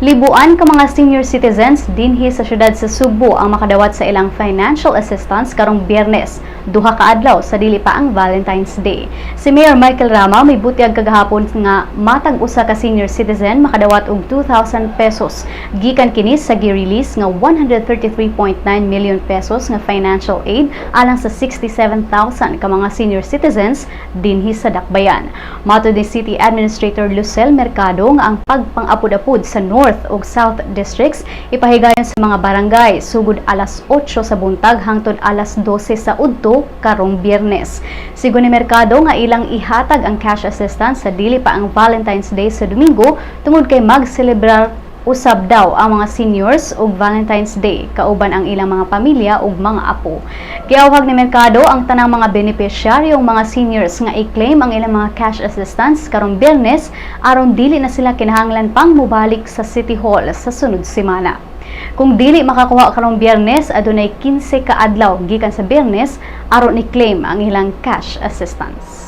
Libuan ka mga senior citizens dinhi sa syudad sa Subo ang makadawat sa ilang financial assistance karong Biyernes, duha ka adlaw sa dili pa ang Valentine's Day. Si Mayor Michael Rama may butyag kagahapon nga matag usa ka senior citizen makadawat og 2,000 pesos gikan kini sa gi-release nga 133.9 million pesos nga financial aid alang sa 67,000 ka mga senior citizens dinhi sa Dakbayan. Matud ni City Administrator Lucel Mercado nga ang pagpang-apod-apod sa North ug South Districts ipahigayon sa mga barangay sugod alas 8 sa buntag hangtod alas 12 sa udto karong Biyernes. Sigon ni Mercado nga ilang ihatag ang cash assistance sa dili pa ang Valentine's Day sa Domingo tungod kay mag-celebrar usab daw ang mga seniors ug Valentine's Day kauban ang ilang mga pamilya ug mga apo. Giawhag ni Mercado ang tanang mga benepisyaryong mga seniors nga i-claim ang ilang mga cash assistance karong Biyernes aron dili na sila kinahanglan pang mobalik sa City Hall sa sunod semana. Kung dili makakuha karong Biyernes, adunay 15 ka adlaw gikan sa Biyernes aron i-claim ang ilang cash assistance.